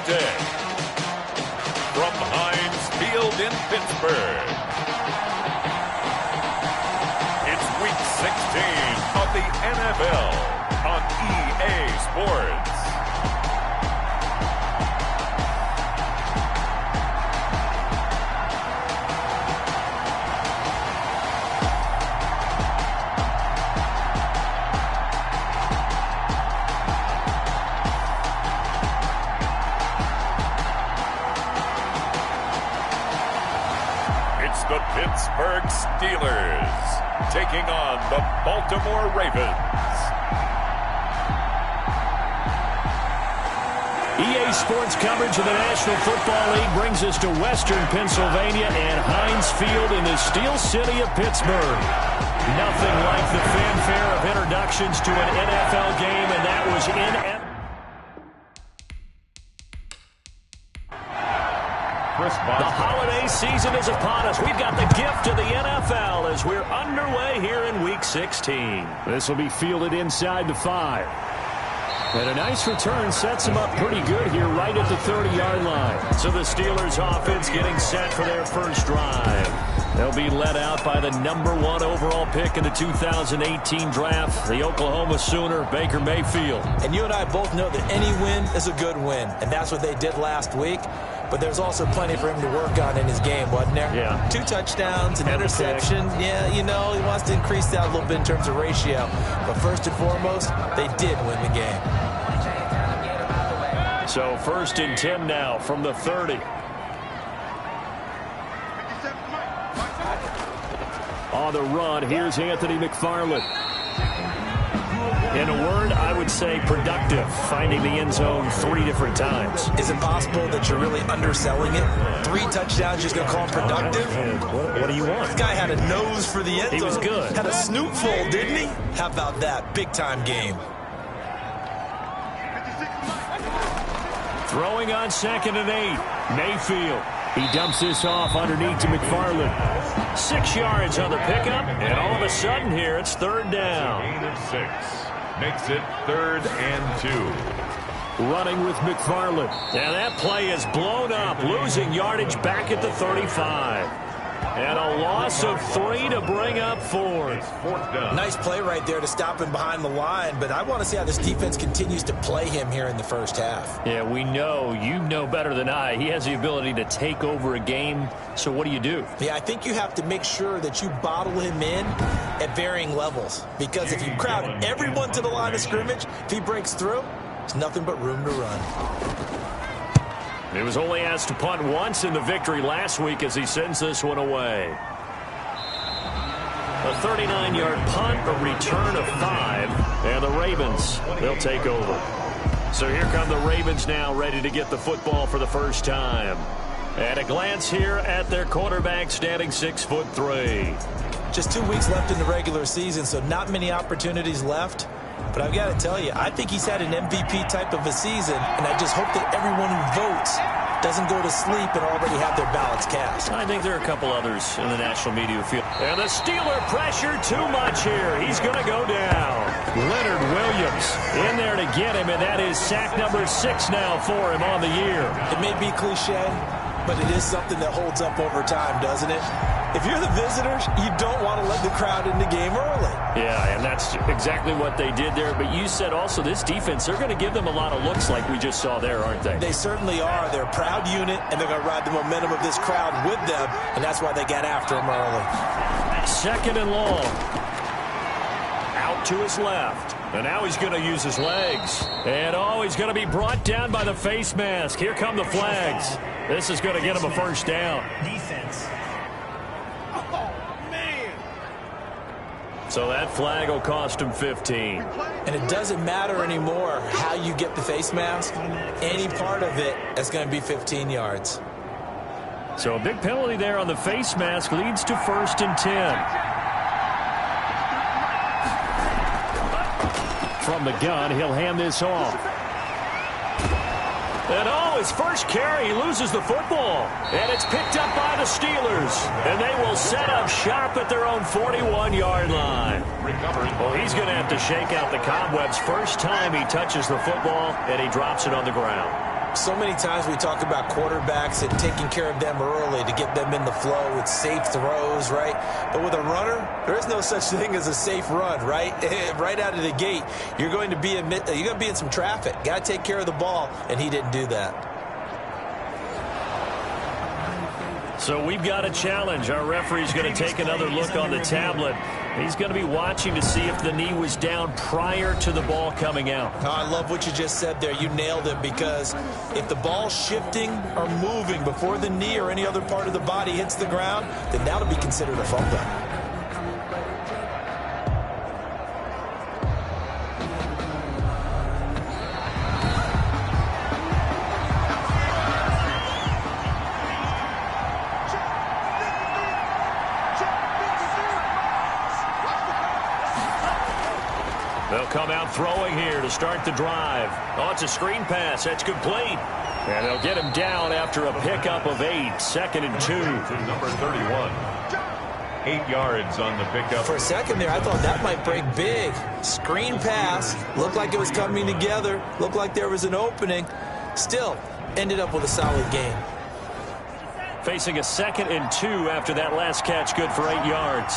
Instead, from Heinz Field in Pittsburgh, it's Week 16 of the NFL on EA Sports. The Pittsburgh Steelers taking on the Baltimore Ravens. EA Sports coverage of the National Football League brings us to Western Pennsylvania and Heinz Field in the Steel City of Pittsburgh. Nothing like the fanfare of introductions to an NFL game, and that was in the holiday season is upon us. We've got the gift of the NFL as we're underway here in Week 16. This will be fielded inside the 5. And a nice return sets them up pretty good here right at the 30-yard line. So the Steelers offense getting set for their first drive. They'll be led out by the #1 overall pick in the 2018 draft, the Oklahoma Sooner, Baker Mayfield. And you and I both know that any win is a good win, and that's what they did last week. But there's also plenty for him to work on in his game, wasn't there? Yeah. 2 touchdowns, an interception. Yeah, you know, he wants to increase that a little bit in terms of ratio. But first and foremost, they did win the game. So 1st and 10 now from the 30. On the run, here's Anthony McFarland. In a word, I would say productive, finding the end zone 3 different times. Is it possible that you're really underselling it? 3 touchdowns, just going to call him productive? What do you want? This guy had a nose for the end zone. He was good. Had a snoot full, didn't he? How about that? Big-time game. Throwing on 2nd and 8. Mayfield. He dumps this off underneath to McFarland. 6 yards on the pickup, and all of a sudden here it's 3rd down. Gain of 6 makes it 3rd and 2. Running with McFarland. And that play is blown up, losing yardage back at the 35. And a loss of 3 to bring up 4th. 4th down. Nice play right there to stop him behind the line, but I want to see how this defense continues to play him here in the first half. Yeah, we know, you know better than I, he has the ability to take over a game. So what do you do? Yeah, I think you have to make sure that you bottle him in at varying levels, because if you crowd everyone to the line of scrimmage, if he breaks through, there's nothing but room to run. He was only asked to punt once in the victory last week as he sends this one away. A 39-yard punt, a return of 5, and the Ravens, they'll take over. So here come the Ravens now, ready to get the football for the first time. And a glance here at their quarterback, standing 6'3". Just 2 weeks left in the regular season, so not many opportunities left. But I've got to tell you, I think he's had an MVP type of a season, and I just hope that everyone who votes doesn't go to sleep and already have their ballots cast. I think there are a couple others in the national media field. And the Steeler pressure too much here. He's going to go down. Leonard Williams in there to get him, and that is sack number 6 now for him on the year. It may be cliche, but it is something that holds up over time, doesn't it? If you're the visitors, you don't want to let the crowd in the game early. Yeah, and that's exactly what they did there. But you said also this defense, they're going to give them a lot of looks like we just saw there, aren't they? They certainly are. They're a proud unit, and they're going to ride the momentum of this crowd with them, and that's why they got after him early. 2nd and long. Out to his left. And now he's going to use his legs. And, oh, he's going to be brought down by the face mask. Here come the flags. This is going to get him a first down. Defense. So that flag will cost him 15. And it doesn't matter anymore how you get the face mask. Any part of it is going to be 15 yards. So a big penalty there on the face mask leads to 1st and 10. From the gun, he'll hand this off. And oh, his first carry, he loses the football. And it's picked up by the Steelers. And they will set up shop at their own 41-yard line. Well, he's going to have to shake out the cobwebs first time he touches the football, and he drops it on the ground. So many times we talk about quarterbacks and taking care of them early to get them in the flow with safe throws, right? But with a runner, there is no such thing as a safe run, right? Right out of the gate, you're going to be in some traffic. Got to take care of the ball, and he didn't do that. So we've got a challenge. Our referee's going to take another look on the tablet. He's going to be watching to see if the knee was down prior to the ball coming out. Oh, I love what you just said there. You nailed it, because if the ball's shifting or moving before the knee or any other part of the body hits the ground, then that'll be considered a fumble. They'll come out throwing here to start the drive. Oh, it's a screen pass. That's complete. And they'll get him down after a pickup of 8. 2nd and 2. Number 31. 8 yards on the pickup. For a second there, I thought that might break big. Screen pass. Looked like it was coming together. Looked like there was an opening. Still, ended up with a solid gain. Facing a 2nd and 2 after that last catch. Good for 8 yards.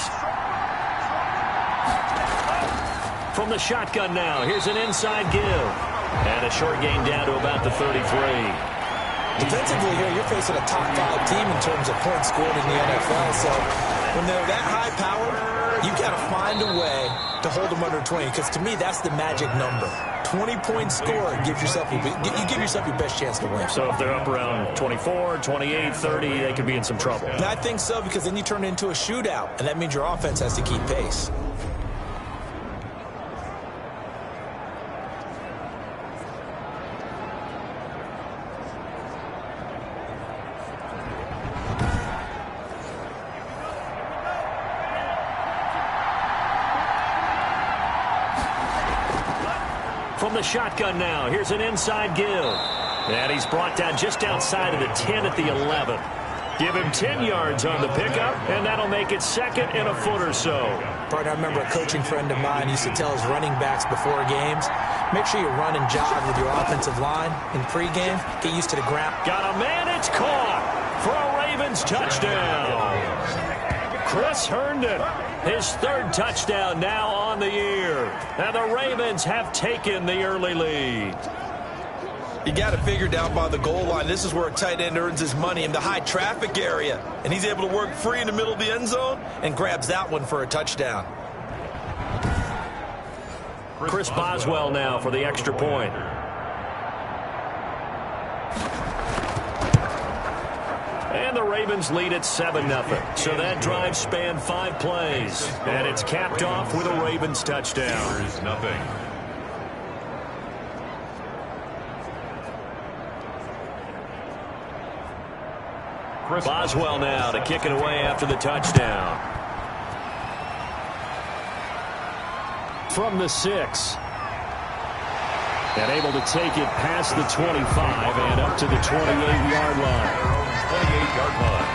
From the shotgun now, here's an inside give. And a short gain down to about the 33. Defensively here, you're facing a top 5 team in terms of points scored in the NFL. So when they're that high powered, you got to find a way to hold them under 20. Because to me, that's the magic number. 20-point score, you give yourself your best chance to win. So if they're up around 24, 28, 30, they could be in some trouble. And I think so, because then you turn it into a shootout, and that means your offense has to keep pace. From the shotgun now, here's an inside give. And he's brought down just outside of the 10 at the 11. Give him 10 yards on the pickup, and that'll make it 2nd and a foot or so. Partner, I remember a coaching friend of mine used to tell his running backs before games, make sure you run and jog with your offensive line in pregame. Get used to the ground. Got a man, it's caught for a Ravens touchdown. Chris Herndon, his 3rd touchdown now on the year. And the Ravens have taken the early lead. You got to figure down by the goal line. This is where a tight end earns his money, in the high traffic area. And he's able to work free in the middle of the end zone and grabs that one for a touchdown. Chris Boswell now for the extra point. And the Ravens lead at 7-0. So that drive spanned 5 plays. And it's capped off with a Ravens touchdown. There's nothing. Boswell now to kick it away after the touchdown. From the 6. And able to take it past the 25 and up to the 28-yard line. 28-yard line.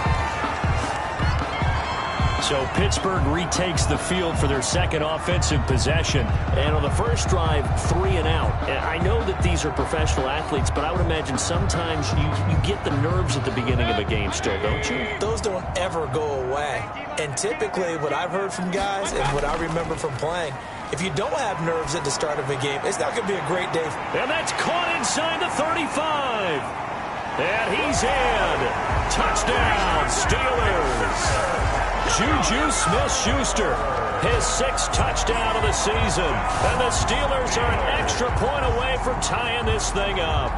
So Pittsburgh retakes the field for their 2nd offensive possession. And on the first drive, 3 and out. And I know that these are professional athletes, but I would imagine sometimes you get the nerves at the beginning of a game still, don't you? Those don't ever go away. And typically what I've heard from guys and what I remember from playing, if you don't have nerves at the start of a game, it's not going to be a great day. And that's caught inside the 35. And he's in. Touchdown, Steelers. Juju Smith-Schuster, his 6th touchdown of the season. And the Steelers are an extra point away from tying this thing up.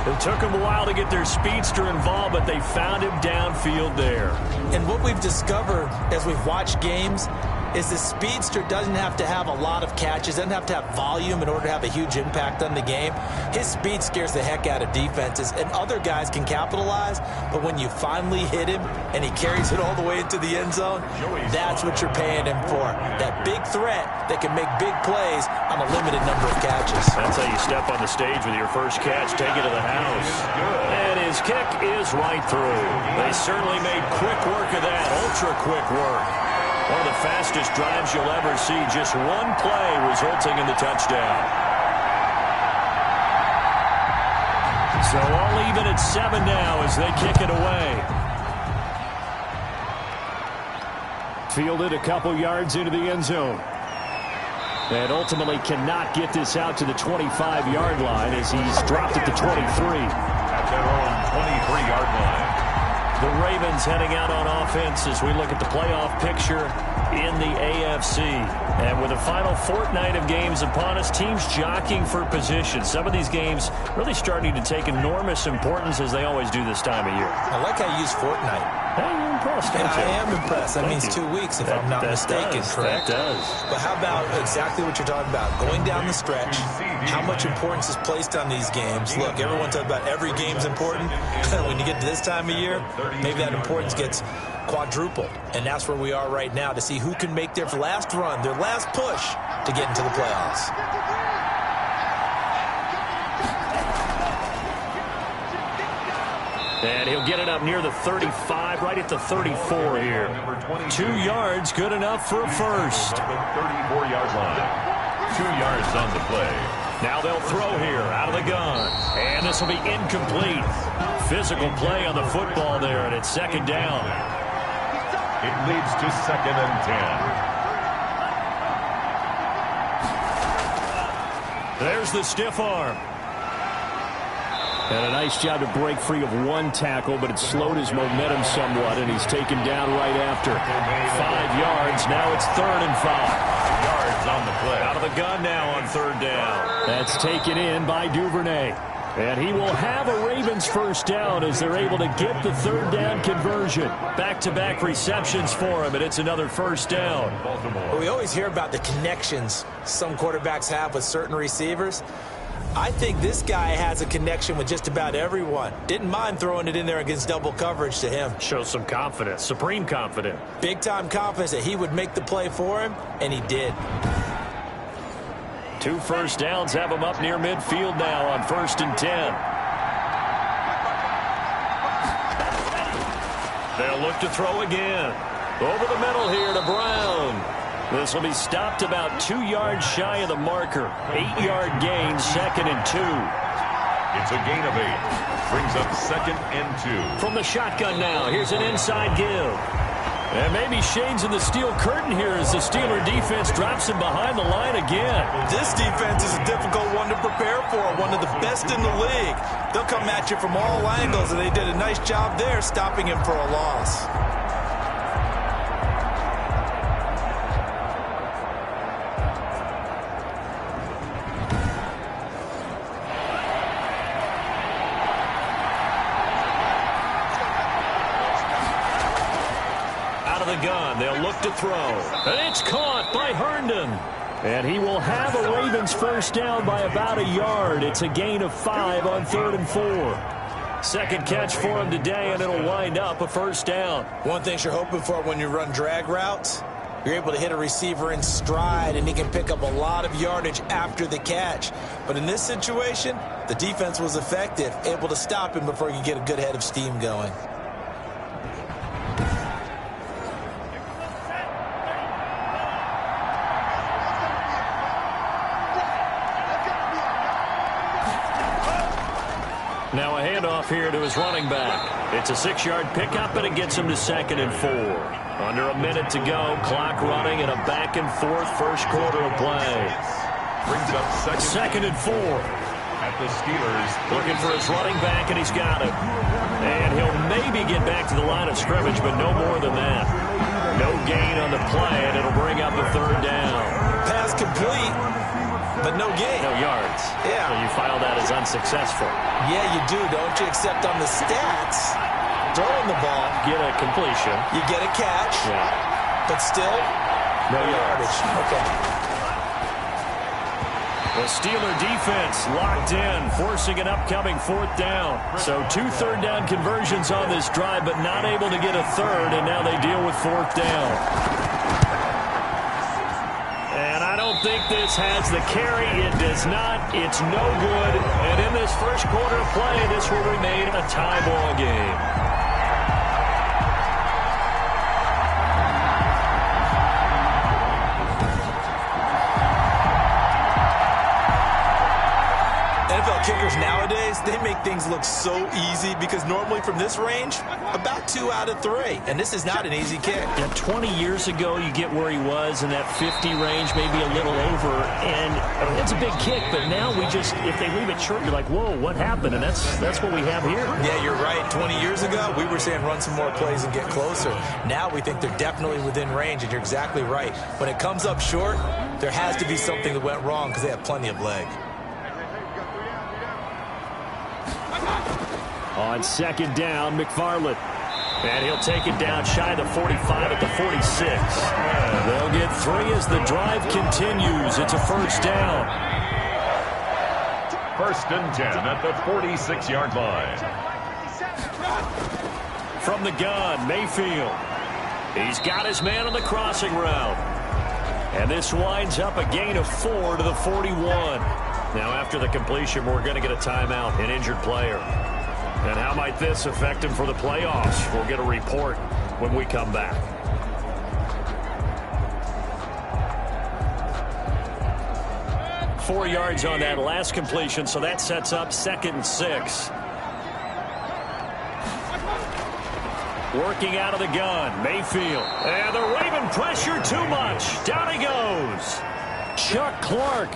It took them a while to get their speedster involved, but they found him downfield there. And what we've discovered as we've watched games is the speedster doesn't have to have a lot of catches, doesn't have to have volume in order to have a huge impact on the game. His speed scares the heck out of defenses, and other guys can capitalize, but when you finally hit him and he carries it all the way into the end zone, that's what you're paying him for. That big threat that can make big plays on a limited number of catches. That's how you step on the stage with your first catch, take it to the house. And his kick is right through. They certainly made quick work of that, ultra quick work. One of the fastest drives you'll ever see. Just one play resulting in the touchdown. So all even at 7 now as they kick it away. Fielded a couple yards into the end zone. And ultimately cannot get this out to the 25-yard line as he's dropped at the 23. At their own 23-yard line. The Ravens heading out on offense as we look at the playoff picture in the AFC. And with the final fortnight of games upon us, teams jockeying for position. Some of these games really starting to take enormous importance as they always do this time of year. I like how you use fortnight. Hey, you're impressed, aren't you? I am impressed. That means 2 weeks, if I'm not mistaken, correct? That does. But how about exactly what you're talking about? Going down the stretch, how much importance is placed on these games? Look, everyone talks about every game's important. When you get to this time of year, maybe that importance gets quadrupled. And that's where we are right now to see who can make their last run, their last push to get into the playoffs. And he'll get it up near the 35, right at the 34 here. 2 yards, good enough for a first. The 34-yard line. 2 yards on the play. Now they'll throw here out of the gun. And this will be incomplete. Physical play on the football there, and it's second down. It leads to 2nd and 10. There's the stiff arm. And a nice job to break free of one tackle, but it slowed his momentum somewhat, and he's taken down right after. 5 yards. Now it's 3rd and 5. Yards on the play. Out of the gun now on 3rd down. That's taken in by Duvernay. And he will have a Ravens first down as they're able to get the 3rd down conversion. Back-to-back receptions for him, and it's another first down. We always hear about the connections some quarterbacks have with certain receivers. I think this guy has a connection with just about everyone. Didn't mind throwing it in there against double coverage to him. Shows some confidence, supreme confidence. Big-time confidence that he would make the play for him, and he did. 2 first downs have him up near midfield now on 1st and 10. They'll look to throw again. Over the middle here to Brown. This will be stopped about 2 yards shy of the marker. 8-yard gain, 2nd and 2. It's a gain of 8. Brings up 2nd and 2. From the shotgun now, here's an inside give. And maybe shades in the steel curtain here as the Steeler defense drops him behind the line again. This defense is a difficult one to prepare for, one of the best in the league. They'll come at you from all angles, and they did a nice job there stopping him for a loss. Gun. They'll look to throw. And it's caught by Herndon. And he will have a Ravens first down by about a yard. It's a gain of 5 on 3rd and 4. Second catch for him today, and it'll wind up a first down. One thing you're hoping for when you run drag routes, you're able to hit a receiver in stride, and he can pick up a lot of yardage after the catch. But in this situation, the defense was effective, able to stop him before he could get a good head of steam going. Now a handoff here to his running back. It's a 6-yard pickup, and it gets him to 2nd and 4. Under a minute to go. Clock running in a back-and-forth first quarter of play. Brings up 2nd and 4. At the Steelers. Looking for his running back, and he's got it. And he'll maybe get back to the line of scrimmage, but no more than that. No gain on the play, and it'll bring up a 3rd down. Pass complete, but no gain. No yards. Yeah. So you file that as unsuccessful. Yeah, you do, don't you? Except on the stats, throwing the ball, Get a completion. you get a catch, Yeah. but still, No yardage. Okay. The Steeler defense locked in, forcing an upcoming 4th down. So 2 third down conversions on this drive, but not able to get a 3rd, and now they deal with 4th down. And I don't think this has the carry. It does not. It's no good. And in this first quarter of play, this will remain a tie ball game. kickers nowadays, they make things look so easy because normally from this range, about 2 out of 3. And this is not an easy kick. Yeah, 20 years ago, you get where he was in that 50 range, maybe a little over. And it's a big kick, but now if they leave it short, you're like, whoa, what happened? And that's what we have here. Yeah, you're right. 20 years ago, we were saying run some more plays and get closer. Now we think they're definitely within range, and you're exactly right. When it comes up short, there has to be something that went wrong because they have plenty of leg. On second down, McFarland. And he'll take it down shy of the 45 at the 46. They'll get 3 as the drive continues. It's a first down. 1st and 10 at the 46-yard line. From the gun, Mayfield. He's got his man on the crossing route. And this winds up a gain of 4 to the 41. Now after the completion, we're going to get a timeout, an injured player. And how might this affect him for the playoffs? We'll get a report when we come back. Four yards on that last completion, so that sets up 2nd and 6. Working out of the gun, Mayfield. And the Raven pressure too much. Down he goes. Chuck Clark.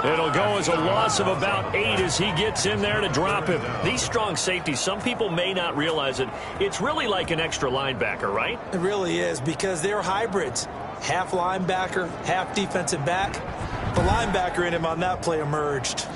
It'll go as a loss of about 8 as he gets in there to drop him. These strong safeties, some people may not realize it. It's really like an extra linebacker, right? It really is because they're hybrids. Half linebacker, half defensive back. The linebacker in him on that play emerged.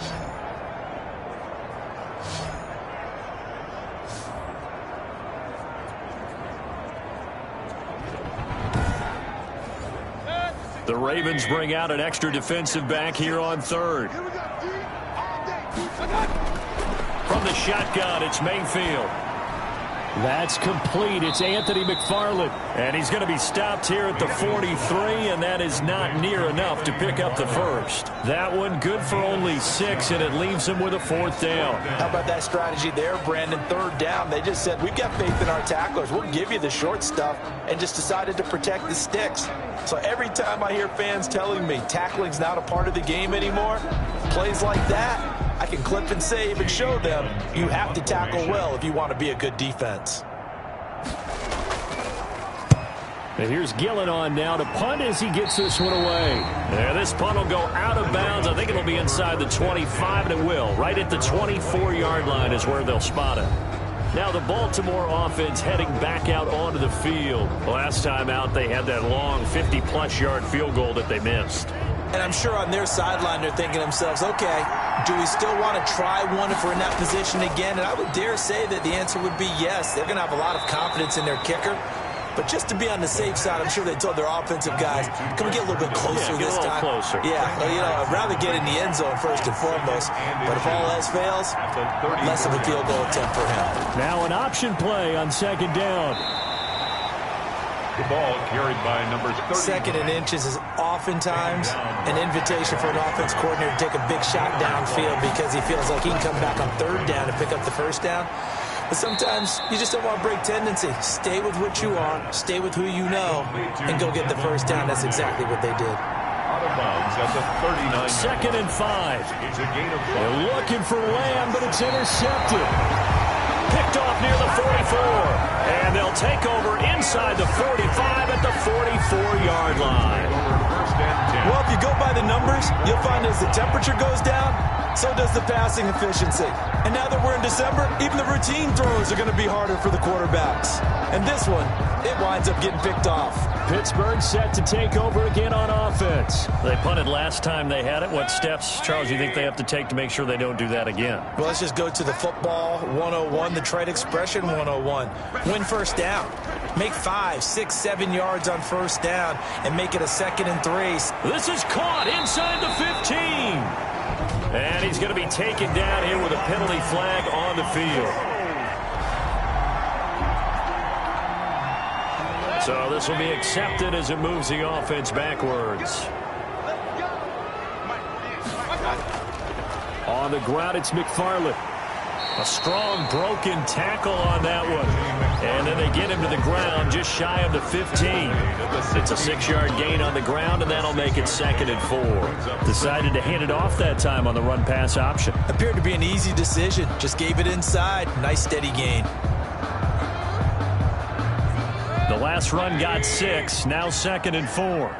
The Ravens bring out an extra defensive back here on 3rd. From the shotgun, it's Mayfield. That's complete. It's Anthony McFarland. And he's going to be stopped here at the 43, and that is not near enough to pick up the first. That one good for only 6, and it leaves him with a 4th down. How about that strategy there, Brandon? 3rd down. They just said, we've got faith in our tacklers. We'll give you the short stuff, and just decided to protect the sticks. So every time I hear fans telling me tackling's not a part of the game anymore, plays like that, I can clip and save and show them you have to tackle well if you want to be a good defense. And here's Gillen on now to punt as he gets this one away. Yeah, this punt will go out of bounds. I think it'll be inside the 25, and it will. Right at the 24-yard line is where they'll spot it. Now the Baltimore offense heading back out onto the field. Last time out, they had that long 50-plus yard field goal that they missed. And I'm sure on their sideline they're thinking to themselves, okay, do we still want to try one if we're in that position again? And I would dare say that the answer would be yes. They're going to have a lot of confidence in their kicker. But just to be on the safe side, I'm sure they told their offensive guys, can we get a little bit closer this time? Closer. Yeah, I'd rather get in the end zone first and foremost. But if all else fails, less of a field goal attempt for him. Now an option play on 2nd down. The ball carried by number 30. 2nd and inches is oftentimes an invitation for an offense coordinator to take a big shot downfield because he feels like he can come back on 3rd down and pick up the 1st down. But sometimes you just don't want to break tendency. Stay with what you are, stay with who you know, and go get the 1st down. That's exactly what they did. Out of bounds at the 39. 2nd and 5. It's a gain of 5. They're looking for Lamb, but it's intercepted. Picked off near the 44. And they'll take over inside the 45 at the 44-yard line. Well, if you go by the numbers, you'll find as the temperature goes down, so does the passing efficiency. And now that we're in December, even the routine throws are going to be harder for the quarterbacks. And this one, it winds up getting picked off. Pittsburgh set to take over again on offense. They punted last time they had it. What steps, Charles, do you think they have to take to make sure they don't do that again? Well, let's just go to the football 101, the trade expression 101. Win 1st down. Make 5, 6, 7 yards on 1st down and make it a 2nd and 3. This is caught inside the 15. And he's going to be taken down here with a penalty flag on the field. So this will be accepted as it moves the offense backwards. On the ground, it's McFarland. A strong broken tackle on that one. And then they get him to the ground just shy of the 15. It's a 6-yard gain on the ground, and that'll make it 2nd and 4. Decided to hand it off that time on the run-pass option. Appeared to be an easy decision. Just gave it inside. Nice steady gain. The last run got 6. Now 2nd and 4.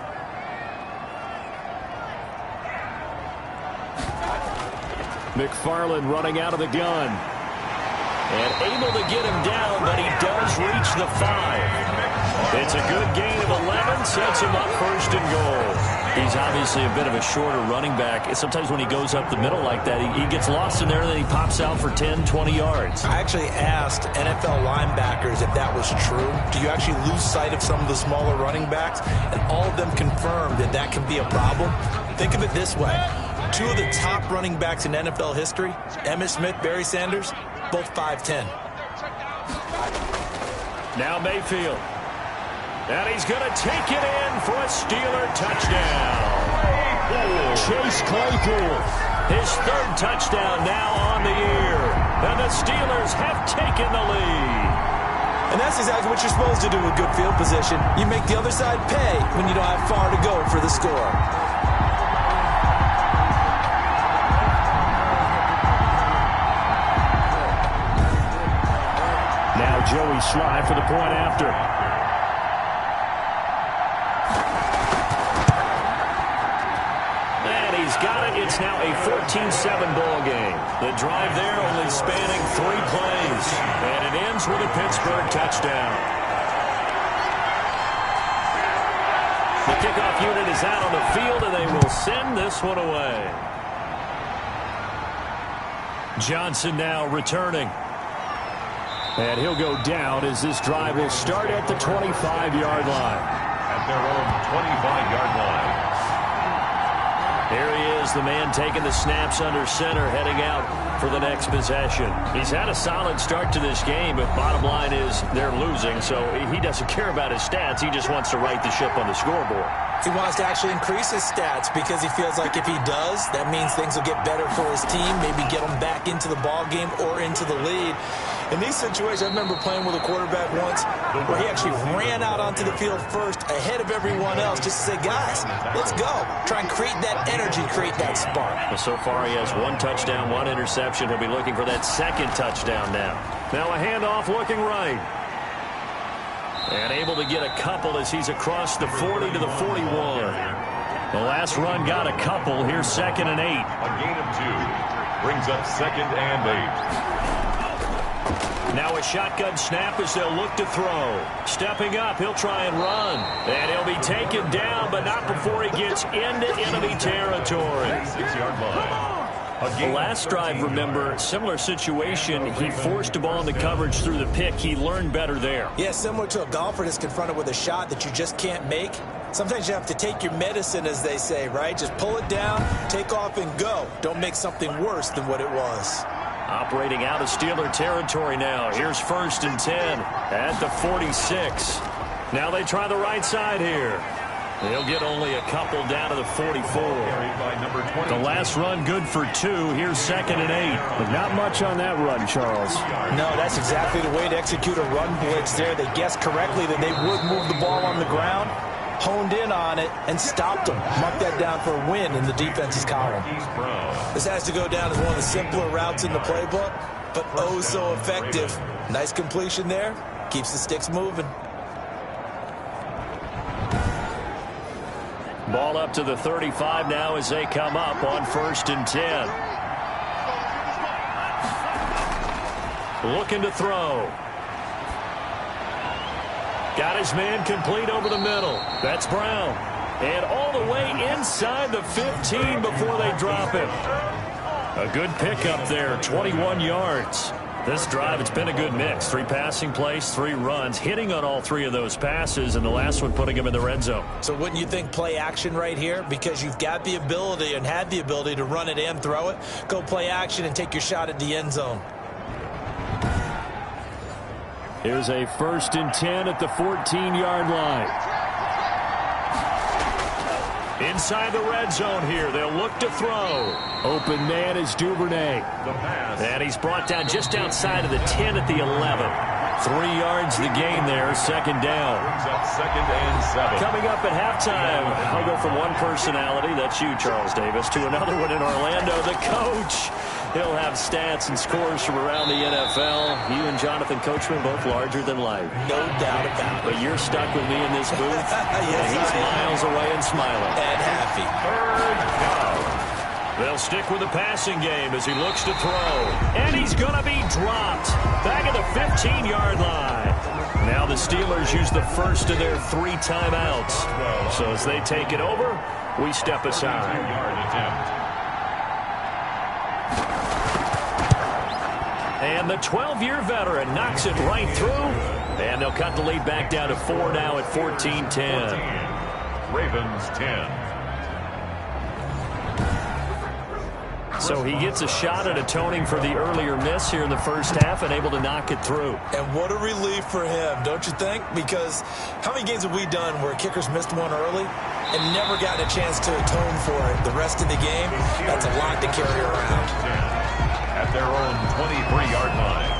McFarland running out of the gun. And able to get him down, but he does reach the 5. It's a good gain of 11, sets him up 1st and goal. He's obviously a bit of a shorter running back. Sometimes when he goes up the middle like that, he gets lost in there, and then he pops out for 10, 20 yards. I actually asked NFL linebackers if that was true. Do you actually lose sight of some of the smaller running backs? And all of them confirmed that that can be a problem. Think of it this way. 2 of the top running backs in NFL history, Emmitt Smith, Barry Sanders, both 5'10". Now Mayfield. And he's going to take it in for a Steeler touchdown. Chase Claypool. His 3rd touchdown now on the year. And the Steelers have taken the lead. And that's exactly what you're supposed to do with good field position. You make the other side pay when you don't have far to go for the score. Joey Slye for the point after. And he's got it. It's now a 14-7 ball game. The drive there only spanning 3 plays. And it ends with a Pittsburgh touchdown. The kickoff unit is out on the field, and they will send this one away. Johnson now returning. And he'll go down as this drive will start at the 25-yard line. At their own 25-yard line. Here he is, the man taking the snaps under center, heading out for the next possession. He's had a solid start to this game, but bottom line is they're losing, so he doesn't care about his stats. He just wants to right the ship on the scoreboard. He wants to actually increase his stats because he feels like if he does, that means things will get better for his team, maybe get them back into the ball game or into the lead. In these situations, I remember playing with a quarterback once where he actually ran out onto the field first ahead of everyone else just to say, guys, let's go. Try and create that energy, create that spark. Well, so far he has 1 touchdown, 1 interception. He'll be looking for that 2nd touchdown now. Now a handoff looking right. And able to get a couple as he's across the 40 to the 41. The last run got a couple. Here's 2nd and 8. A gain of 2. Brings up 2nd and 8. Now a shotgun snap as they'll look to throw. Stepping up, he'll try and run. And he'll be taken down, but not before he gets into enemy territory. 6-yard line. The last drive, remember, similar situation. He forced a ball into coverage through the pick. He learned better there. Yeah, similar to a golfer that's confronted with a shot that you just can't make. Sometimes you have to take your medicine, as they say, right? Just pull it down, take off, and go. Don't make something worse than what it was. Operating out of Steeler territory now. Here's 1st and 10 at the 46. Now they try the right side here. They'll get only a couple down to the 44. The last run good for 2. Here's 2nd and 8. But not much on that run, Charles. No, that's exactly the way to execute a run blitz there. They guessed correctly that they would move the ball on the ground, honed in on it, and stopped them. Mark that down for a win in the defense's column. This has to go down as one of the simpler routes in the playbook, but oh so effective. Nice completion there. Keeps the sticks moving. Ball up to the 35 now as they come up on 1st and 10. Looking to throw. Got his man complete over the middle. That's Brown. And all the way inside the 15 before they drop him. A good pickup there, 21 yards. This drive, it's been a good mix. 3 passing plays, 3 runs, hitting on all 3 of those passes, and the last one putting him in the red zone. So wouldn't you think play action right here? Because you've got the ability and had the ability to run it and throw it. Go play action and take your shot at the end zone. Here's a 1st and 10 at the 14-yard line. Inside the red zone here. They'll look to throw. Open man is Duvernay. And he's brought down just outside of the 10 at the 11. 3 yards the gain there, second down. Second and 7. Coming up at halftime, I'll go from one personality, that's you, Charles Davis, to another one in Orlando, the coach. He'll have stats and scores from around the NFL. You and Jonathan Coachman both larger than life. No doubt about it. But you're stuck with me in this booth. Yes, He's miles away and smiling. And happy. Third down. They'll stick with the passing game as he looks to throw. And he's going to be dropped. Back at the 15-yard line. Now the Steelers use the first of their 3 timeouts. So as they take it over, we step aside. And the 12-year veteran knocks it right through. And they'll cut the lead back down to 4 now at 14-10. Ravens 10. So he gets a shot at atoning for the earlier miss here in the first half and able to knock it through. And what a relief for him, don't you think? Because how many games have we done where kickers missed one early and never gotten a chance to atone for it the rest of the game? That's a lot to carry around. At their own 23-yard line.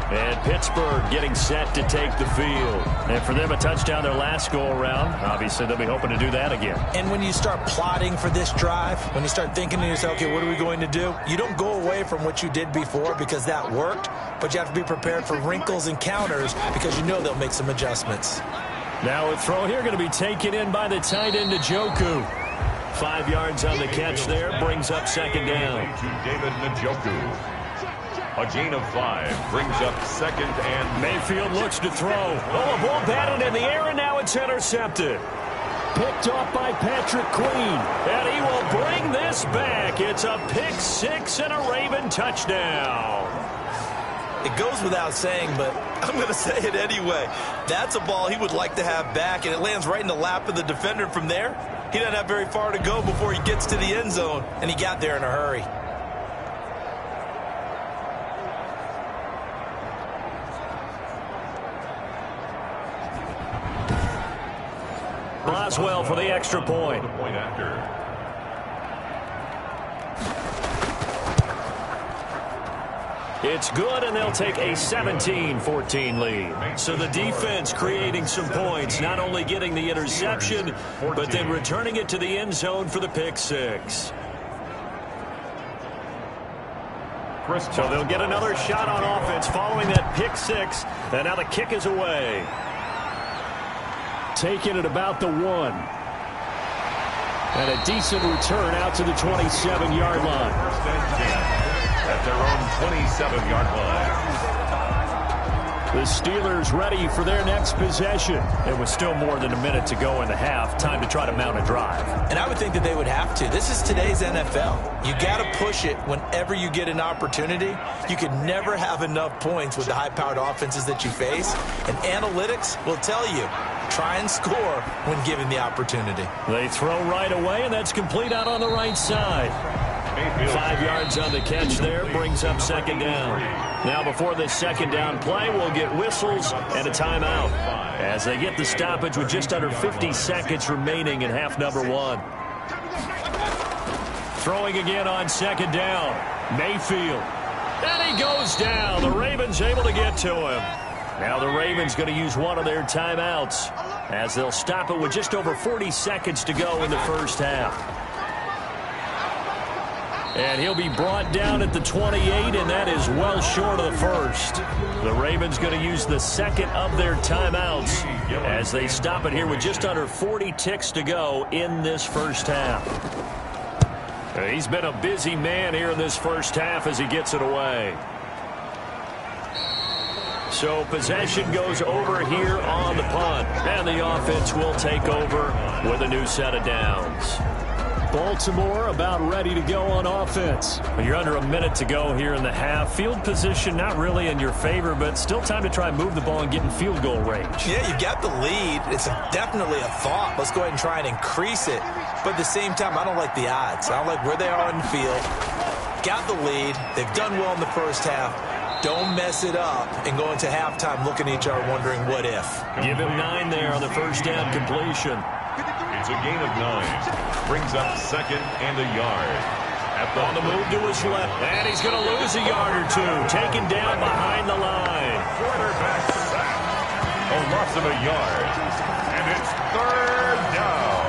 And Pittsburgh getting set to take the field. And for them, a touchdown their last go-around. Obviously, they'll be hoping to do that again. And when you start plotting for this drive, when you start thinking to yourself, okay, what are we going to do? You don't go away from what you did before because that worked, but you have to be prepared for wrinkles and counters because you know they'll make some adjustments. Now a throw here going to be taken in by the tight end, Njoku. 5 yards on the catch there, brings up second down. To David Njoku. A gain of 5 brings up second and... Mayfield looks to throw. Oh, a ball batted in the air, and now it's intercepted. Picked off by Patrick Queen. And he will bring this back. It's a pick 6 and a Raven touchdown. It goes without saying, but I'm going to say it anyway. That's a ball he would like to have back, and it lands right in the lap of the defender from there. He doesn't have very far to go before he gets to the end zone, and he got there in a hurry. Boswell for the extra point. The point after. It's good, and they'll take a 17-14 lead. So the defense creating some points, not only getting the interception, but then returning it to the end zone for the pick 6. So they'll get another shot on offense following that pick 6, and now the kick is away. Taking it about the 1. And a decent return out to the 27-yard line. First and 10 at their own 27-yard line. The Steelers ready for their next possession. It was still more than a minute to go in the half. Time to try to mount a drive. And I would think that they would have to. This is today's NFL. You got to push it whenever you get an opportunity. You can never have enough points with the high-powered offenses that you face. And analytics will tell you, try and score when given the opportunity. They throw right away, and that's complete out on the right side. 5 yards on the catch there, brings up second down. Now before this second down play, we'll get whistles and a timeout as they get the stoppage with just under 50 seconds remaining in half number 1. Throwing again on second down. Mayfield. And he goes down. The Ravens able to get to him. Now the Ravens going to use one of their timeouts as they'll stop it with just over 40 seconds to go in the first half. And he'll be brought down at the 28, and that is well short of the first. The Ravens going to use the second of their timeouts as they stop it here with just under 40 ticks to go in this first half. He's been a busy man here in this first half as he gets it away. So possession goes over here on the punt, and the offense will take over with a new set of downs. Baltimore about ready to go on offense. Well, you're under a minute to go here in the half. Field position not really in your favor, but still time to try and move the ball and get in field goal range. Yeah, you've got the lead. It's definitely a thought. Let's go ahead and try and increase it. But at the same time, I don't like the odds. I don't like where they are on the field. Got the lead. They've done well in the first half. Don't mess it up and go into halftime looking at each other wondering what if. Give him 9 there on the first down completion. It's a gain of 9. Brings up 2nd and a yard. On the move to his left, and he's going to lose a yard or 2. Taken down behind the line. Quarterback sack. A loss of a yard. And it's 3rd down.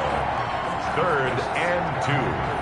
3rd and 2.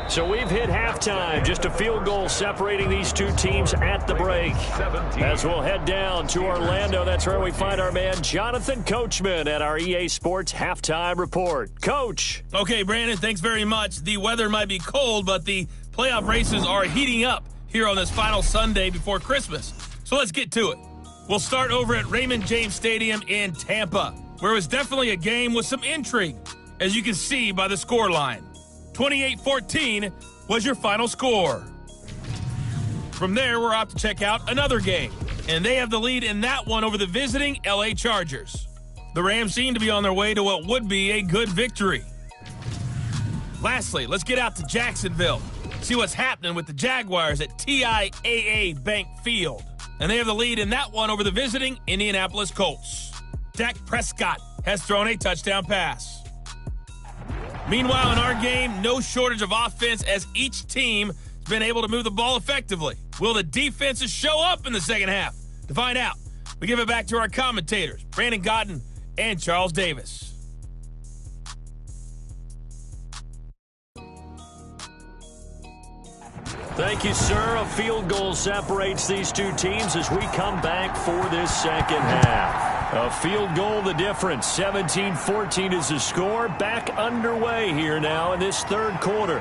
So we've hit halftime. Just a field goal separating these two teams at the break. 17. As we'll head down to Orlando, that's where we find our man Jonathan Coachman at our EA Sports Halftime Report. Coach. Okay, Brandon, thanks very much. The weather might be cold, but the playoff races are heating up here on this final Sunday before Christmas. So let's get to it. We'll start over at Raymond James Stadium in Tampa, where it was definitely a game with some intrigue, as you can see by the scoreline. 28-14 was your final score. From there, we're off to check out another game, and they have the lead in that one over the visiting LA Chargers. The Rams seem to be on their way to what would be a good victory. Lastly, let's get out to Jacksonville, see what's happening with the Jaguars at TIAA Bank Field. And they have the lead in that one over the visiting Indianapolis Colts. Dak Prescott has thrown a touchdown pass. Meanwhile, in our game, no shortage of offense as each team has been able to move the ball effectively. Will the defenses show up in the second half? To find out, we give it back to our commentators, Brandon Godden and Charles Davis. Thank you, sir. A field goal separates these two teams as we come back for this second half. A field goal, the difference. 17-14 is the score. Back underway here now in this third quarter.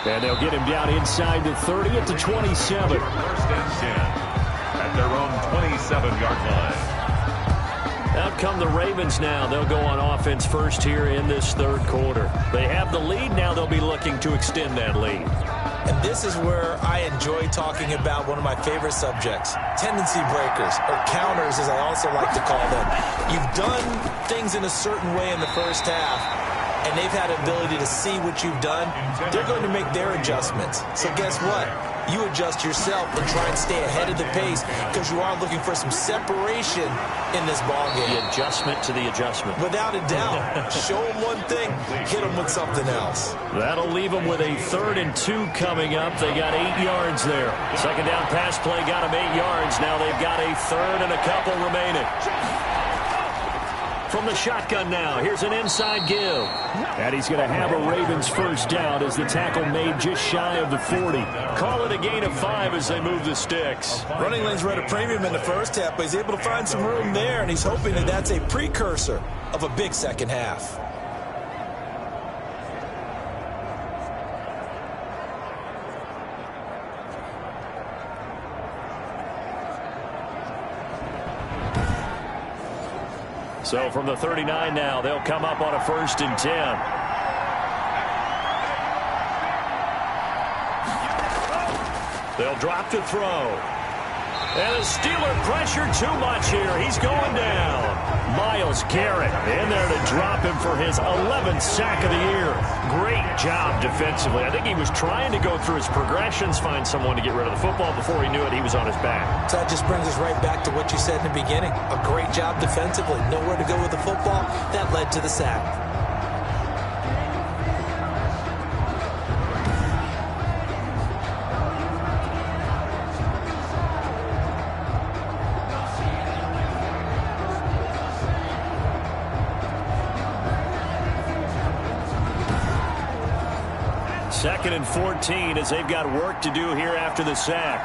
And they'll get him down inside the 30 at the 27. 1st and 10 at their own 27-yard line. Out come the Ravens now. They'll go on offense first here in this third quarter. They have the lead. Now they'll be looking to extend that lead. And this is where I enjoy talking about one of my favorite subjects, tendency breakers, or counters as I also like to call them. You've done things in a certain way in the first half, and they've had the ability to see what you've done. They're going to make their adjustments. So guess what? You adjust yourself and try and stay ahead of the pace because you are looking for some separation in this ballgame. The adjustment to the adjustment. Without a doubt. Show them one thing, hit them with something else. That'll leave them with a 3rd and 2 coming up. They got 8 yards there. Second down pass play got them 8 yards. Now they've got a 3rd and a couple remaining. From the shotgun now, here's an inside give. And he's going to have a Ravens first down as the tackle made just shy of the 40. Call it a gain of 5 as they move the sticks. Running lanes were at a premium in the first half, but he's able to find some room there, and he's hoping that that's a precursor of a big second half. So from the 39 now, they'll come up on a 1st and 10. They'll drop to throw. And the Steeler pressure too much here. He's going down. Myles Garrett in there to drop him for his 11th sack of the year. Great job defensively. I think he was trying to go through his progressions, find someone to get rid of the football. Before he knew it, he was on his back. So that just brings us right back to what you said in the beginning. A great job defensively. Nowhere to go with the football. That led to the sack. Second and 14 as they've got work to do here after the sack.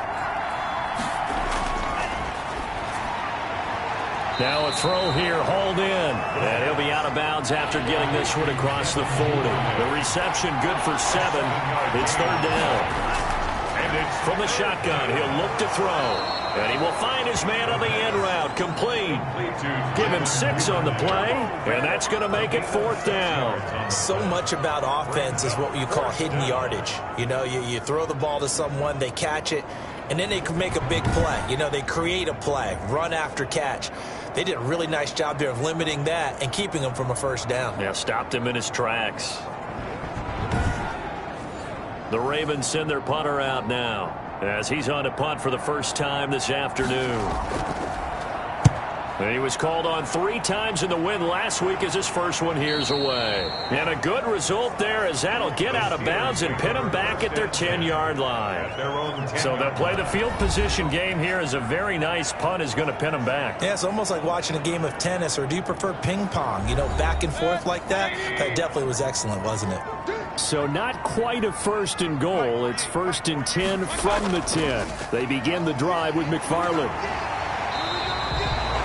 Now a throw here, hauled in. And he'll be out of bounds after getting this one across the 40. The reception good for 7. It's 3rd down. From the shotgun, he'll look to throw. And he will find his man on the end route. Complete. Give him 6 on the play. And that's going to make it 4th down. So much about offense is what you call hidden yardage. You know, you throw the ball to someone, they catch it, and then they can make a big play. You know, they create a play, run after catch. They did a really nice job there of limiting that and keeping him from a first down. Yeah, stopped him in his tracks. The Ravens send their punter out now as he's on to punt for the first time this afternoon. He was called on 3 times in the win last week as his first one here's away. And a good result there as that'll get out of bounds and pin them back at their 10-yard line. So they'll play the field position game here as a very nice punt is going to pin them back. Yeah, it's almost like watching a game of tennis, or do you prefer ping pong? You know, back and forth like that? That definitely was excellent, wasn't it? So not quite a first and goal. It's 1st and 10 from the 10. They begin the drive with McFarland.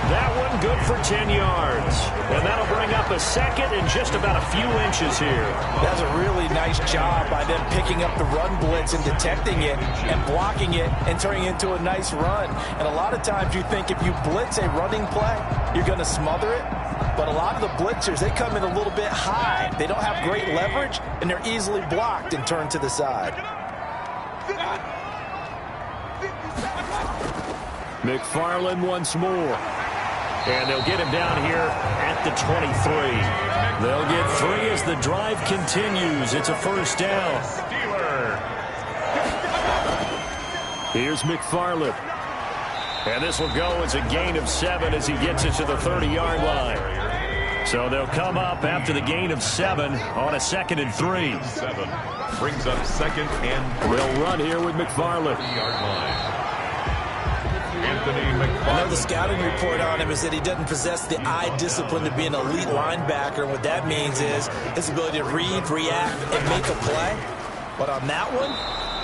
That one good for 10 yards. And that'll bring up a second and just about a few inches here. That's a really nice job by them picking up the run blitz and detecting it and blocking it and turning it into a nice run. And a lot of times you think if you blitz a running play, you're going to smother it. But a lot of the blitzers, they come in a little bit high. They don't have great leverage, and they're easily blocked and turned to the side. McFarland once more. And they'll get him down here at the 23. They'll get 3 as the drive continues. It's a first down. Here's McFarland. And this will go as a gain of 7 as he gets it to the 30-yard line. So they'll come up after the gain of 7 on a 2nd and 3. 7 brings up 2nd and 3. They'll run here with McFarland. Yard line. Anthony McFarland. I know the scouting report on him is that he doesn't possess the eye discipline to be an elite linebacker. And what that means is his ability to read, react, and make a play. But on that one,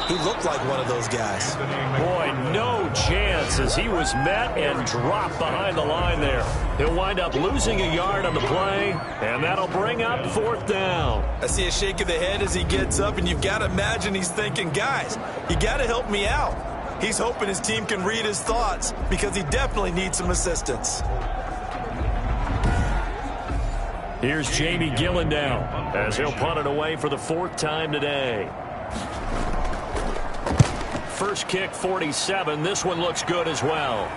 he looked like one of those guys. Boy, no chance as he was met and dropped behind the line there. He'll wind up losing a yard on the play, and that'll bring up 4th down. I see a shake of the head as he gets up, and you've got to imagine he's thinking, guys, you got to help me out. He's hoping his team can read his thoughts because he definitely needs some assistance. Here's Jamie Gillendown as he'll punt it away for the 4th time today. First kick, 47. This one looks good as well.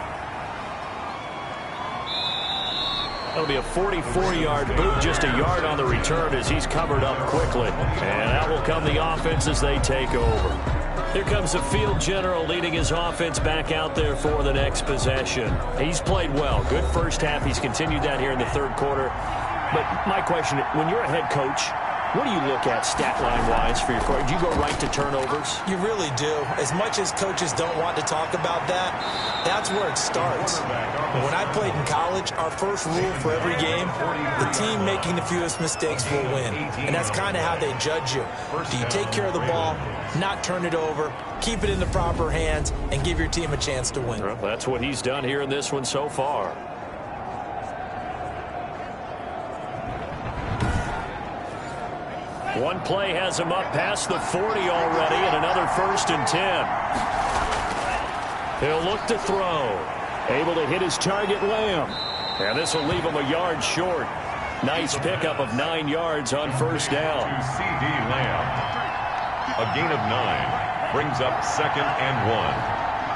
That'll be a 44-yard boot, just a yard on the return as he's covered up quickly. And out will come the offense as they take over. Here comes the field general leading his offense back out there for the next possession. He's played well. Good first half. He's continued that here in the 3rd quarter. But my question, when you're a head coach, what do you look at stat line-wise for your quarterback? Do you go right to turnovers? You really do. As much as coaches don't want to talk about that, that's where it starts. When I played in college, our first rule for every game, the team making the fewest mistakes will win. And that's kind of how they judge you. Do you take care of the ball, not turn it over, keep it in the proper hands, and give your team a chance to win? Well, that's what he's done here in this one so far. One play has him up past the 40 already, and another 1st and 10. He'll look to throw. Able to hit his target, Lamb. And this will leave him a yard short. Nice pickup of 9 yards on first down. To C.D. Lamb. A gain of 9 brings up 2nd and 1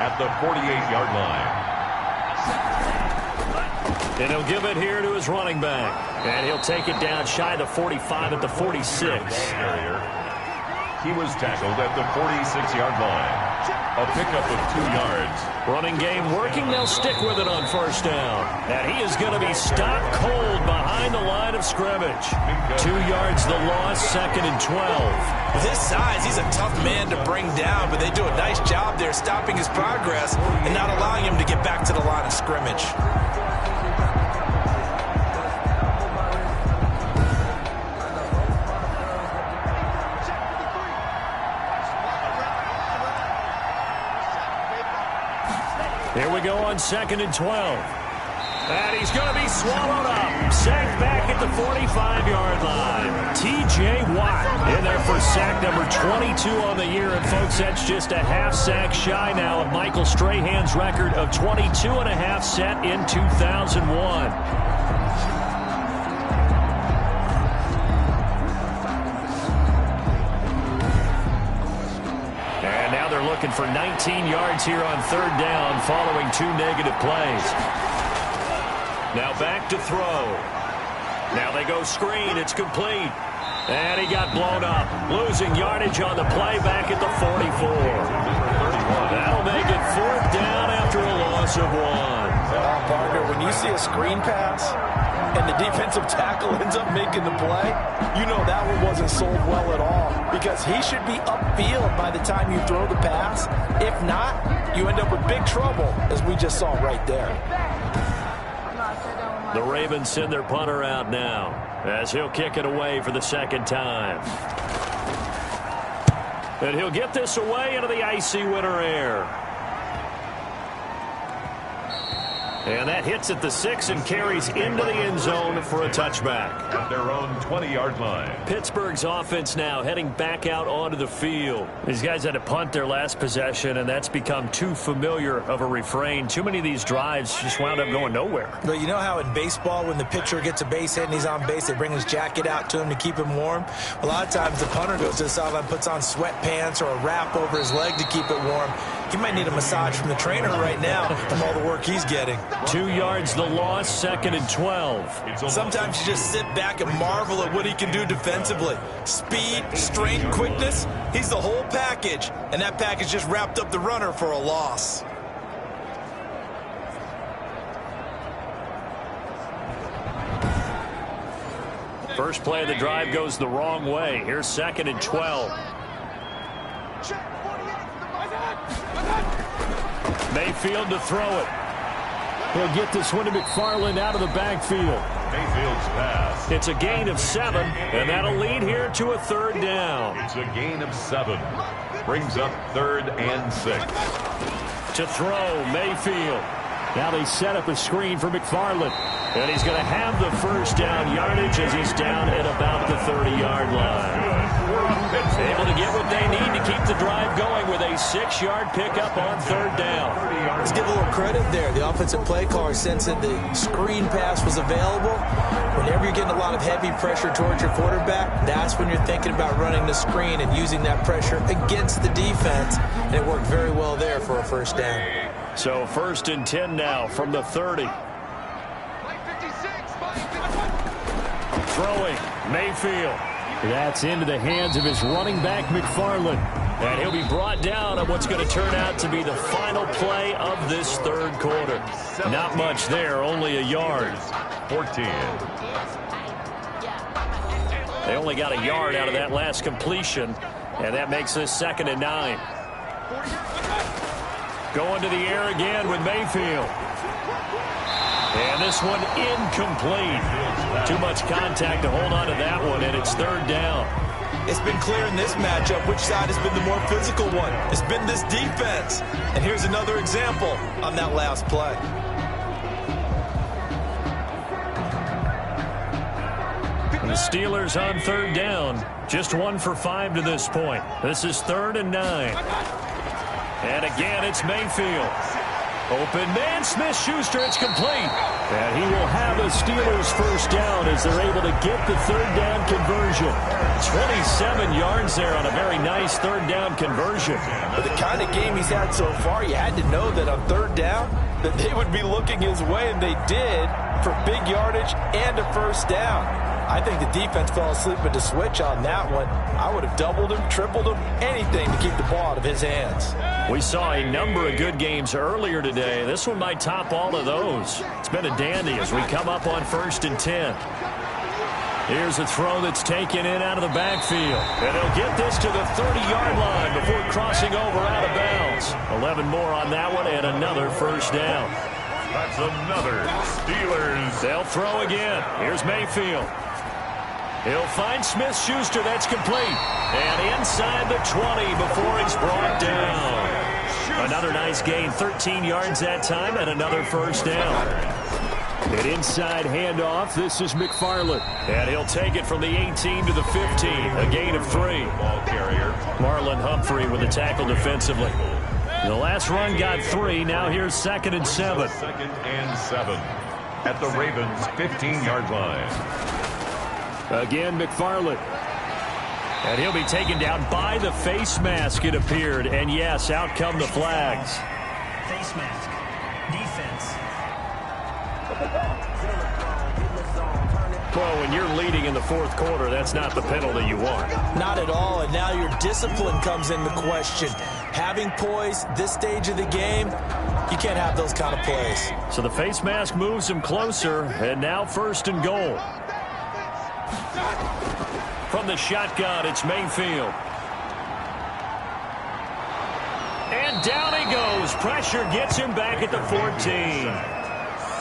at the 48-yard line. And he'll give it here to his running back. And he'll take it down shy of the 45 at the 46. He was tackled at the 46-yard line. A pickup of 2 yards. Running game working. They'll stick with it on first down. And he is going to be stopped cold behind the line of scrimmage. 2 yards the loss, 2nd and 12. With his size, he's a tough man to bring down, but they do a nice job there stopping his progress and not allowing him to get back to the line of scrimmage. Here we go on 2nd and 12. And he's going to be swallowed up. Sacked back at the 45-yard line. T.J. Watt in there for sack number 22 on the year. And, folks, that's just a half sack shy now of Michael Strahan's record of 22.5 set in 2001. Looking for 19 yards here on 3rd down following 2 negative plays. Now back to throw. Now they go screen. It's complete. And he got blown up. Losing yardage on the play back at the 44. That'll make it 4th down after a loss of 1. Partner, when you see a screen pass and the defensive tackle ends up making the play, you know that one wasn't sold well at all, because he should be upfield by the time you throw the pass. If not, you end up with big trouble, as we just saw right there. The Ravens send their punter out now, as he'll kick it away for the 2nd time. And he'll get this away into the icy winter air. And that hits at the 6 and carries into the end zone for a touchback. At their own 20-yard line. Pittsburgh's offense now heading back out onto the field. These guys had to punt their last possession, and that's become too familiar of a refrain. Too many of these drives just wound up going nowhere. But you know how in baseball, when the pitcher gets a base hit and he's on base, they bring his jacket out to him to keep him warm? A lot of times the punter goes to the sideline, puts on sweatpants or a wrap over his leg to keep it warm. He might need a massage from the trainer right now from all the work he's getting. 2 yards the loss, 2nd and 12. Sometimes you just sit back and marvel at what he can do defensively. Speed, strength, quickness, he's the whole package. And that package just wrapped up the runner for a loss. First play of the drive goes the wrong way. Here's 2nd and 12. Mayfield to throw it. He'll get this one to McFarland out of the backfield. Mayfield's pass. It's a gain of 7, and that'll lead here to a 3rd down. It's a gain of 7. Brings up 3rd and 6. To throw, Mayfield. Now they set up a screen for McFarland. And he's going to have the 1st down yardage as he's down at about the 30-yard line. Able to get what they need to keep the drive going with a 6-yard pickup on 3rd down. Let's give a little credit there. The offensive play caller sensed that the screen pass was available. Whenever you're getting a lot of heavy pressure towards your quarterback, that's when you're thinking about running the screen and using that pressure against the defense. And it worked very well there for a 1st down. So 1st and 10 now from the 30. Throwing, Mayfield. That's into the hands of his running back, McFarland. And he'll be brought down on what's going to turn out to be the final play of this 3rd quarter. Not much there, only a yard. 14. They only got a yard out of that last completion, and that makes this 2nd and 9. Going to the air again with Mayfield. And this one incomplete. Too much contact to hold on to that one, and it's 3rd down. It's been clear in this matchup which side has been the more physical one. It's been this defense. And here's another example on that last play. The Steelers on 3rd down. Just 1 for 5 to this point. This is 3rd and 9. And again, it's Mayfield. Open man, Smith-Schuster, it's complete. And he will have a Steelers 1st down as they're able to get the 3rd down conversion. 27 yards there on a very nice 3rd down conversion. But the kind of game he's had so far, you had to know that on 3rd down, that they would be looking his way, and they did, for big yardage and a 1st down. I think the defense fell asleep at the switch on that one. I would have doubled him, tripled him, anything to keep the ball out of his hands. We saw a number of good games earlier today. This one might top all of those. It's been a dandy as we come up on 1st and 10. Here's a throw that's taken in out of the backfield. And he'll get this to the 30-yard line before crossing over out of bounds. 11 more on that one and another 1st down. That's another Steelers. They'll throw again. Here's Mayfield. He'll find Smith-Schuster. That's complete. And inside the 20 before it's brought down. Another nice gain. 13 yards that time and another 1st down. An inside handoff. This is McFarland. And he'll take it from the 18 to the 15. A gain of 3. Ball carrier. Marlon Humphrey with the tackle defensively. The last run got 3. Now here's 2nd and 7. 2nd and 7. At the Ravens' 15-yard line. Again, McFarland. And he'll be taken down by the face mask, it appeared. And yes, out come the flags. Face mask. Defense. Well, when you're leading in the fourth quarter, that's not the penalty you want. Not at all, and now your discipline comes into question. Having poise this stage of the game, you can't have those kind of plays. So the face mask moves him closer, and now 1st and goal. From the shotgun, it's Mayfield. And down he goes. Pressure gets him back at the 14.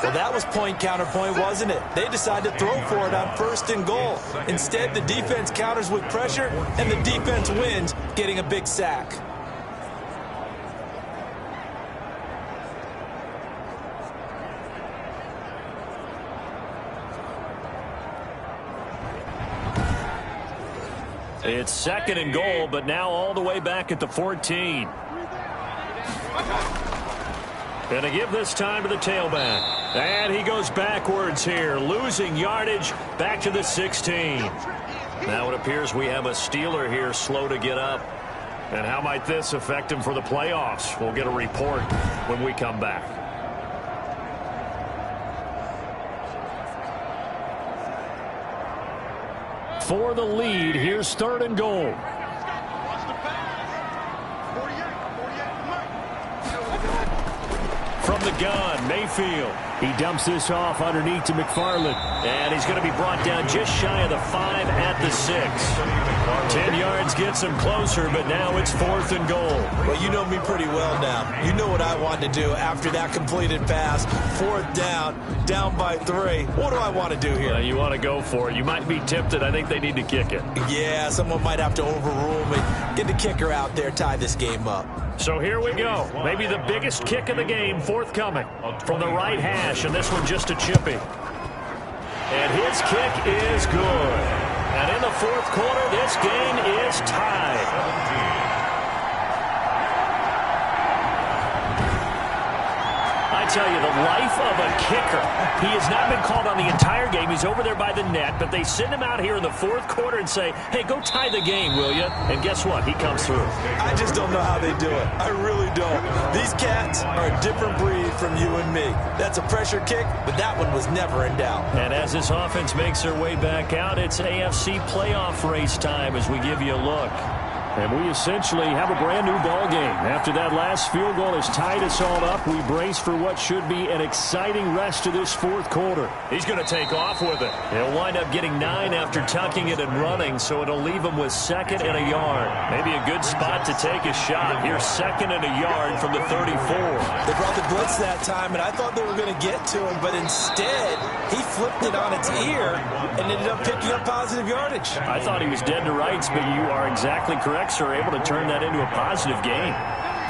Well, that was point counterpoint, wasn't it? They decided to throw for it on 1st and goal. Instead, the defense counters with pressure, and the defense wins, getting a big sack. It's 2nd and goal, but now all the way back at the 14. Going to give this time to the tailback. And he goes backwards here, losing yardage back to the 16. Now it appears we have a Steeler here slow to get up. And how might this affect him for the playoffs? We'll get a report when we come back. For the lead, here's 3rd and goal. From the gun, Mayfield. He dumps this off underneath to McFarland. And he's going to be brought down just shy of the 5 at the 6. 10 yards gets him closer, but now it's 4th and goal. Well, you know me pretty well now. You know what I want to do after that completed pass. 4th down, down by 3. What do I want to do here? You want to go for it. You might be tempted. I think they need to kick it. Yeah, someone might have to overrule me. Get the kicker out there, tie this game up. So here we go. Maybe the biggest kick of the game forthcoming from the right hash, and this one just a chippy. And his kick is good. And in the 4th quarter, this game is tied. I tell you, the life of a kicker. He has not been called on the entire game. He's over there by the net, but they send him out here in the 4th quarter and say, hey, go tie the game, will you? And guess what? He comes through. I just don't know how they do it. I really don't. These cats are a different breed from you and me. That's a pressure kick, but that one was never in doubt. And as this offense makes their way back out, it's AFC playoff race time as we give you a look. And we essentially have a brand-new ball game. After that last field goal has tied us all up, we brace for what should be an exciting rest of this 4th quarter. He's going to take off with it. He'll wind up getting 9 after tucking it and running, so it'll leave him with 2nd and a yard. Maybe a good spot to take a shot. Here's 2nd and a yard from the 34. They brought the blitz that time, and I thought they were going to get to him, but instead, he flipped it on its ear and ended up picking up positive yardage. I thought he was dead to rights, but you are exactly correct, sir. Able to turn that into a positive game.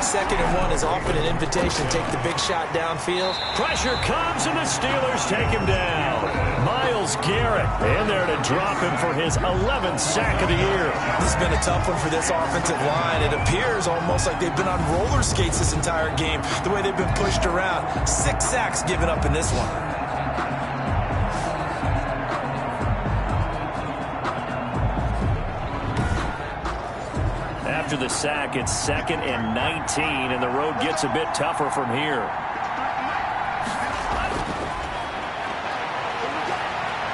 2nd and 1 is often an invitation to take the big shot downfield. Pressure comes, and the Steelers take him down. Myles Garrett in there to drop him for his 11th sack of the year. This has been a tough one for this offensive line. It appears almost like they've been on roller skates this entire game, the way they've been pushed around. 6 sacks given up in this one. After the sack, it's 2nd and 19, and the road gets a bit tougher from here.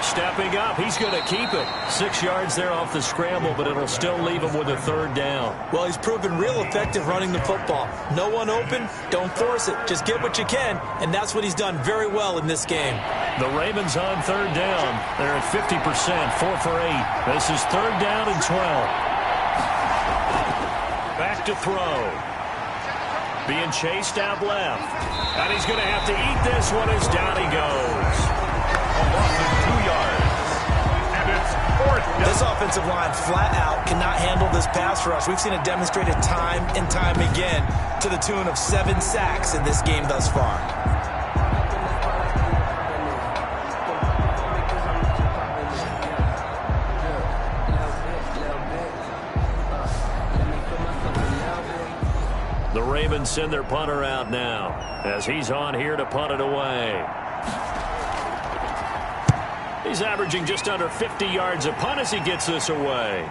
Stepping up, he's going to keep it. 6 yards there off the scramble, but it'll still leave him with a 3rd down. Well, he's proven real effective running the football. No one open, don't force it. Just get what you can, and that's what he's done very well in this game. The Ravens on 3rd down. They're at 50%, 4 for 8. This is 3rd down and 12. Back to throw. Being chased out left. And he's going to have to eat this one as down he goes. A loss of 2 yards. And it's 4th down. This offensive line flat out cannot handle this pass rush. We've seen it demonstrated time and time again to the tune of 7 sacks in this game thus far. The Ravens send their punter out now as he's on here to punt it away. He's averaging just under 50 yards a punt as he gets this away.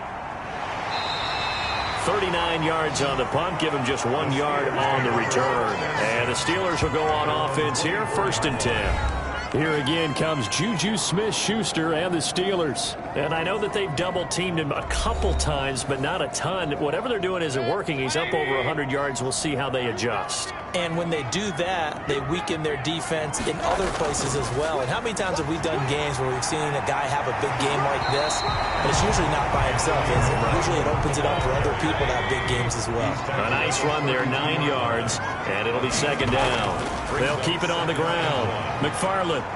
39 yards on the punt, give him just 1 yard on the return. And the Steelers will go on offense here, 1st and 10. Here again comes Juju Smith-Schuster and the Steelers. And I know that they've double-teamed him a couple times, but not a ton. Whatever they're doing isn't working. He's up over 100 yards. We'll see how they adjust. And when they do that, they weaken their defense in other places as well. And how many times have we done games where we've seen a guy have a big game like this, but it's usually not by himself, is it? Usually it opens it up for other people to have big games as well. A nice run there, 9 yards, and it'll be second down. They'll keep it on the ground. McFarland.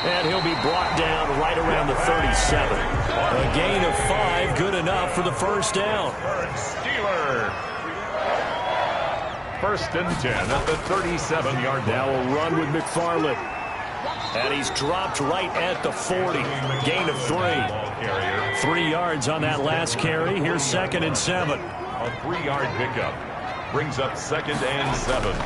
And he'll be brought down right around the 37. A gain of 5, good enough for the first down. Steeler. First and 10 at the 37-yard line. Now a run with McFarland. And he's dropped right at the 40. Gain of 3. 3 yards on that last carry. Here's second and 7. A 3-yard pickup. Brings up second and 7.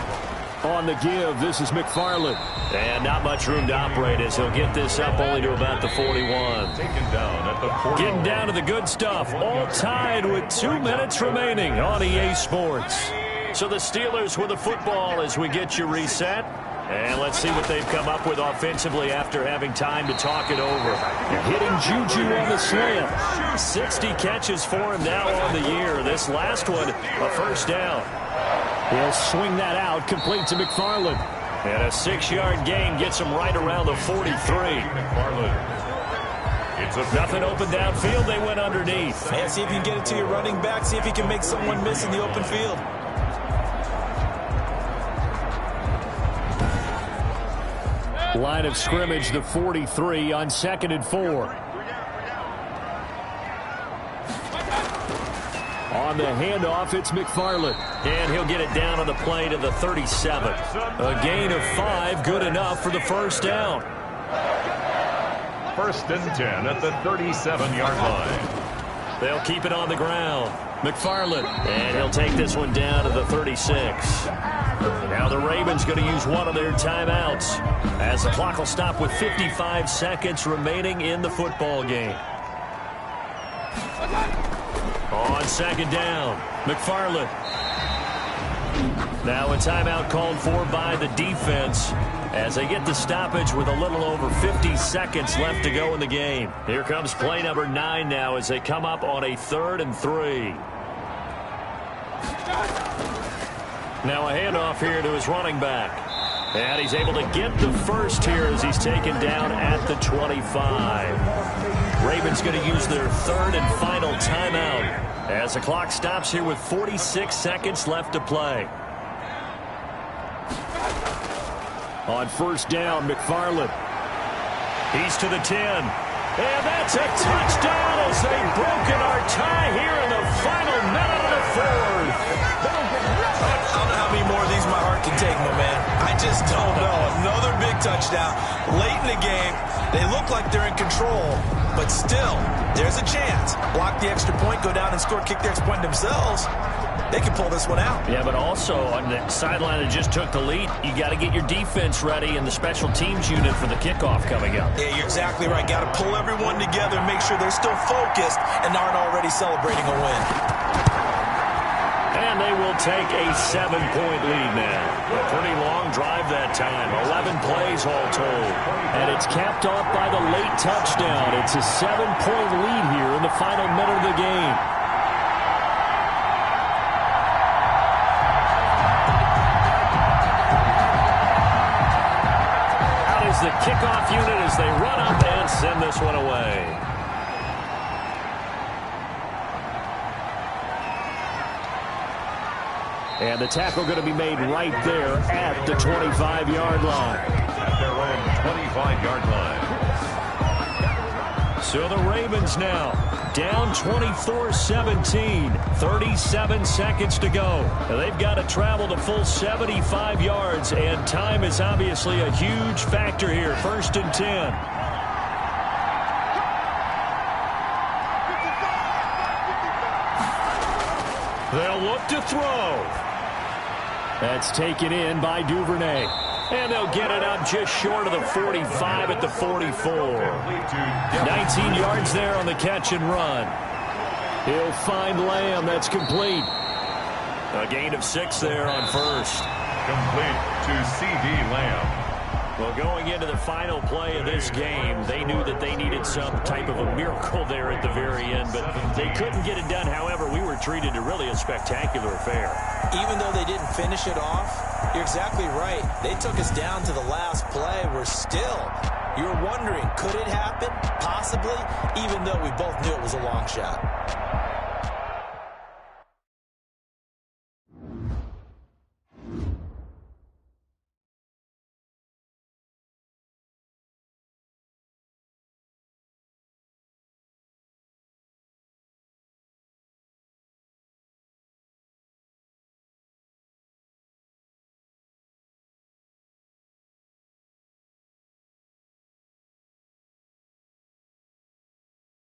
On the give, this is McFarland. And not much room to operate as he'll get this up only to about the 41. Taken down at the 40. Getting down to the good stuff. All tied with 2 minutes remaining on EA Sports. So the Steelers with the football as we get you reset. And let's see what they've come up with offensively after having time to talk it over. Hitting Juju on the slant. 60 catches for him now on the year. This last one, a first down. He'll swing that out, complete to McFarland. And a 6-yard gain gets him right around the 43. Nothing open downfield. They went underneath. And see if you can get it to your running back. See if you can make someone miss in the open field. Line of scrimmage, the 43 on second and 4. On the handoff, it's McFarland. And he'll get it down on the play to the 37. A gain of 5, good enough for the first down. First and 10 at the 37-yard line. They'll keep it on the ground. McFarland. And he'll take this one down to the 36. Now the Ravens going to use one of their timeouts as the clock will stop with 55 seconds remaining in the football game. On second down, McFarland. Now a timeout called for by the defense as they get the stoppage with a little over 50 seconds left to go in the game. Here comes play number 9 now as they come up on a 3rd and 3. Now a handoff here to his running back. And he's able to get the first here as he's taken down at the 25. Ravens going to use their 3rd and final timeout as the clock stops here with 46 seconds left to play. On first down, McFarland. He's to the 10. And that's a touchdown as they've broken our tie here in the final minute of the 4th. I don't know how many more of these my heart can take, my man. I just don't know. Another big touchdown. Late in the game, they look like they're in control, but still, there's a chance. Block the extra point, go down and score, kick the extra point themselves. They can pull this one out. Yeah, but also on the sideline that just took the lead, you got to get your defense ready and the special teams unit for the kickoff coming up. Yeah, you're exactly right. Got to pull everyone together and make sure they're still focused and aren't already celebrating a win. And they will take a 7-point lead now. A pretty long drive that time. 11 plays all told. And it's capped off by the late touchdown. It's a 7-point lead here in the final minute of the game. Out is the kickoff unit as they run up and send this one away. And the tackle going to be made right there at the 25-yard line. At their own 25-yard line. So the Ravens now down 24-17. 37 seconds to go. Now they've got to travel the full 75 yards, and time is obviously a huge factor here. First and 10. They'll look to throw. That's taken in by Duvernay. And they'll get it up just short of the 45 at the 44. 19 yards there on the catch and run. He'll find Lamb. That's complete. A gain of 6 there on first. Complete to C.D. Lamb. Well, going into the final play of this game, they knew that they needed some type of a miracle there at the very end, but they couldn't get it done. However, we were treated to really a spectacular affair. Even though they didn't finish it off, you're exactly right. They took us down to the last play. You're wondering, could it happen? Possibly, even though we both knew it was a long shot.